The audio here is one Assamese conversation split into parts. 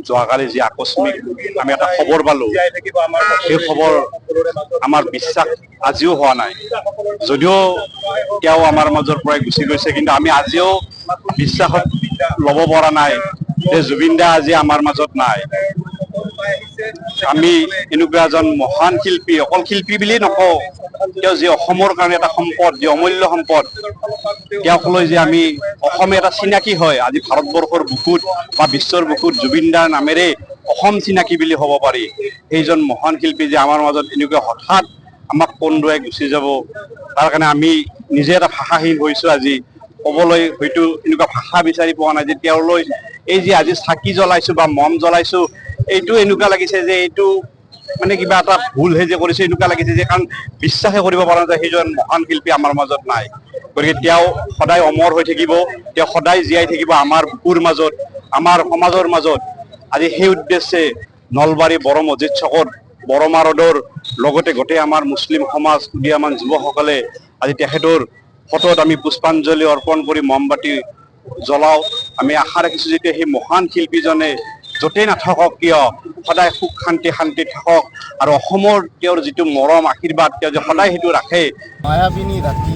যোৱাকালি যি আকস্মিক আমি এটা খবৰ পালো, সেই খবৰ আমাৰ বিশ্বাস আজিও হোৱা নাই। যদিও তেওঁ আমাৰ মাজৰ পৰাই গুচি গৈছে, কিন্তু আমি আজিও বিশ্বাসত ল'ব পৰা নাই যে জুবিন দা আজি আমাৰ মাজত নাই। আমি এনেকুৱা এজন মহান শিল্পী, অকল শিল্পী বুলিয়ে নকওঁ, তেওঁ যি অসমৰ কাৰণে এটা সম্পদ, যি অমূল্য সম্পদ, তেওঁক লৈ যে আমি অসমে এটা চিনাকি হয়, আজি ভাৰতবৰ্ষৰ বুকুত বা বিশ্বৰ বুকুত জুবিন দাৰ নামেৰে অসম চিনাকি বুলি হ'ব পাৰি। সেইজন মহান শিল্পী যে আমাৰ মাজত এনেকুৱা হঠাৎ আমাক কন্দুৱাই গুচি যাব, তাৰ কাৰণে আমি নিজে এটা ভাষাহীন হৈছো। আজি ক'বলৈ হয়তো এনেকুৱা ভাষা বিচাৰি পোৱা নাই যে তেওঁলৈ এই যে আজি চাকি জ্বলাইছো বা মম জ্বলাইছো, এইটো এনেকুৱা লাগিছে যে এইটো মানে কিবা এটা ভুলহে যে কৰিছে এনেকুৱা লাগিছে যে, কাৰণ বিশ্বাসে কৰিব পৰা যায় সেইজন মহান শিল্পী আমাৰ মাজত নাই। গতিকে তেওঁ সদায় অমৰ হৈ থাকিব, তেওঁ সদায় জীয়াই থাকিব আমাৰ বুকুৰ মাজত, আমাৰ সমাজৰ মাজত। আজি সেই উদ্দেশ্যে নলবাৰী বড়ো মছজিদ চকত বৰমা ৰোডৰ লগতে গোটেই আমাৰ মুছলিম সমাজ, উদীয়মান যুৱকসকলে আজি তেখেতৰ ফটোত আমি পুষ্পাঞ্জলি অৰ্পণ কৰি মমবাতি জ্বলাও। আমি আশা ৰাখিছো যে সেই মহান শিল্পীজনে য'তেই নাথাকক কিয় সদায় সুখ শান্তি থাকক, আৰু অসমৰ তেওঁৰ যিটো মৰম আশীৰ্বাদ তেওঁ যে সদায় সেইটো ৰাখে। মায়াবিনী ৰাতি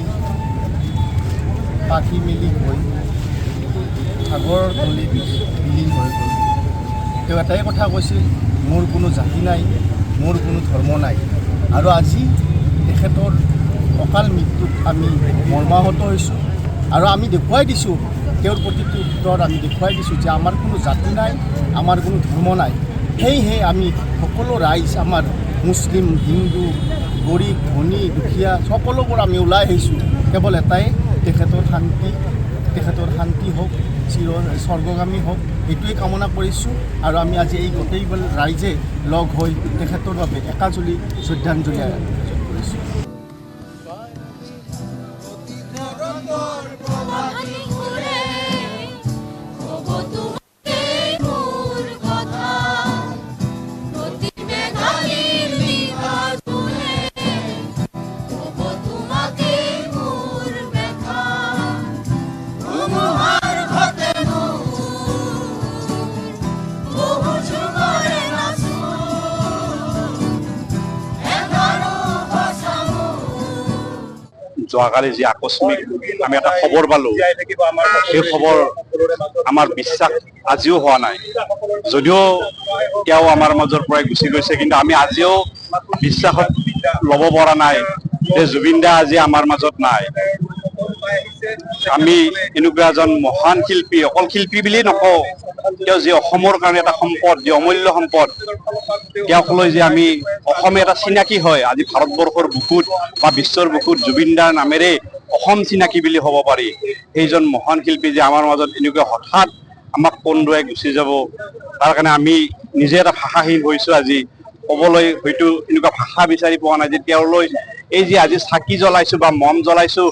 পাখি মেলি গৈ সাগৰৰ তলি বিলীন হৈ গ'ল। তেওঁ এটাই কথা কৈছিল, মোৰ কোনো জাতি নাই, মোৰ কোনো ধৰ্ম নাই। আৰু আজি তেখেতৰ অকাল মৃত্যুত আমি মৰ্মাহত হৈছোঁ, আৰু আমি দেখুৱাই দিছোঁ, তেওঁৰ প্ৰতিটো উত্তৰ আমি দেখুৱাই দিছোঁ যে আমাৰ কোনো জাতি নাই, আমাৰ কোনো ধৰ্ম নাই। সেয়েহে আমি সকলো ৰাইজ, আমাৰ মুছলিম, হিন্দু, গৰীব, ধনী, দুখীয়া সকলোবোৰ আমি ওলাই আহিছোঁ কেৱল এটাই, তেখেতৰ শান্তি হওক, স্বৰ্গগামী হওক, এইটোৱে কামনা কৰিছোঁ। আৰু আমি আজি এই গোটেইবোৰ ৰাইজে লগ হৈ তেখেতৰ বাবে একাজলি শ্ৰদ্ধাঞ্জলি আয়োজন কৰিছোঁ। যোৱাকালি যি আকস্মিক আমি এটা খবৰ পালো, সেই খবৰ আমাৰ বিশ্বাস আজিও হোৱা নাই। যদিও তেওঁ আমাৰ মাজৰ পৰাই গুচি গৈছে, কিন্তু আমি আজিও বিশ্বাসত ল'ব পৰা নাই যে জুবিন দা আজি আমাৰ মাজত নাই। আমি এনেকুৱা এজন মহান শিল্পী, অকল শিল্পী বুলিয়ে নকওঁ, তেওঁ যি অসমৰ কাৰণে এটা সম্পদ, যি অমূল্য সম্পদ, তেওঁক লৈ যে আমি অসমে এটা চিনাকি হয়, আজি ভাৰতবৰ্ষৰ বুকুত বা বিশ্বৰ বুকুত জুবিন দাৰ নামেৰে অসম চিনাকি বুলি হ'ব পাৰি। সেইজন মহান শিল্পী যে আমাৰ মাজত এনেকুৱা হঠাৎ আমাক কন্দুৱাই গুচি যাব, তাৰ কাৰণে আমি নিজে এটা ভাষাহীন হৈছো। আজি ক'বলৈ হয়তো এনেকুৱা ভাষা বিচাৰি পোৱা নাই যে তেওঁলৈ এই যে আজি চাকি জ্বলাইছো বা মম জ্বলাইছো,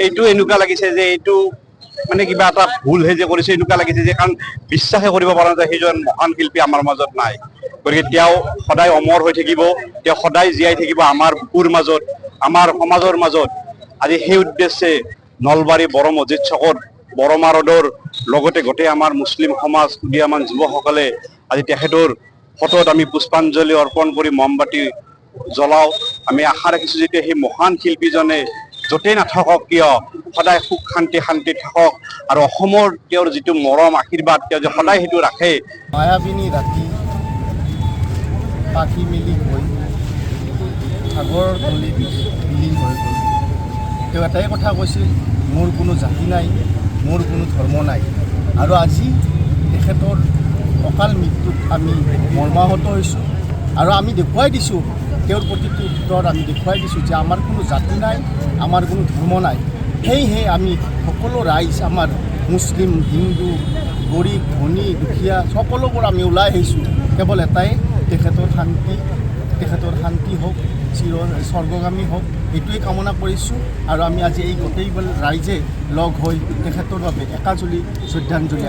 এইটো এনেকুৱা লাগিছে যে এইটো মানে কিবা এটা ভুলহে যে কৰিছে এনেকুৱা লাগিছে যে, কাৰণ বিশ্বাসে কৰিব পৰা যায় সেইজন মহান শিল্পী আমাৰ মাজত নাই। গতিকে তেওঁ সদায় অমৰ হৈ থাকিব, তেওঁ সদায় জীয়াই থাকিব আমাৰ বুকুৰ মাজত, আমাৰ সমাজৰ মাজত। আজি সেই উদ্দেশ্যে নলবাৰী বড়ো মছজিদ চকত বৰমা ৰোডৰ লগতে গোটেই আমাৰ মুছলিম সমাজ, উদীয়মান যুৱকসকলে আজি তেখেতৰ ফটোত আমি পুষ্পাঞ্জলি অৰ্পণ কৰি মমবাতি জ্বলাও। আমি আশা ৰাখিছো যে সেই মহান শিল্পীজনে য'তেই নাথাকক কিয় সদায় সুখ শান্তি থাকক, আৰু অসমৰ তেওঁৰ যিটো মৰম আশীৰ্বাদ তেওঁ যে সদায় সেইটো ৰাখে। মায়াবিনী ৰাতি পাখি মেলি গৈ সাগৰৰ তলি বিলীন হৈ গ'ল। তেওঁ এটাই কথা কৈছিল, মোৰ কোনো জাতি নাই, মোৰ কোনো ধৰ্ম নাই। আৰু আজি তেখেতৰ অকাল মৃত্যুত আমি মৰ্মাহত হৈছোঁ, আৰু আমি দেখুৱাই দিছোঁ, তেওঁৰ প্ৰতিটো উত্তৰ আমি দেখুৱাই দিছোঁ যে আমাৰ কোনো জাতি নাই, আমাৰ কোনো ধৰ্ম নাই। সেয়েহে আমি সকলো ৰাইজ, আমাৰ মুছলিম হিন্দু গৰীব ধনী দুখীয়া সকলোবোৰ আমি ওলাই আহিছোঁ কেৱল এটাই তেখেতৰ শান্তি হওক স্বৰ্গগামী হওক এইটোৱে কামনা কৰিছোঁ আৰু আমি আজি এই গোটেই ৰাইজে লগ হৈ তেখেতৰ বাবে একাজলি শ্ৰদ্ধাঞ্জলি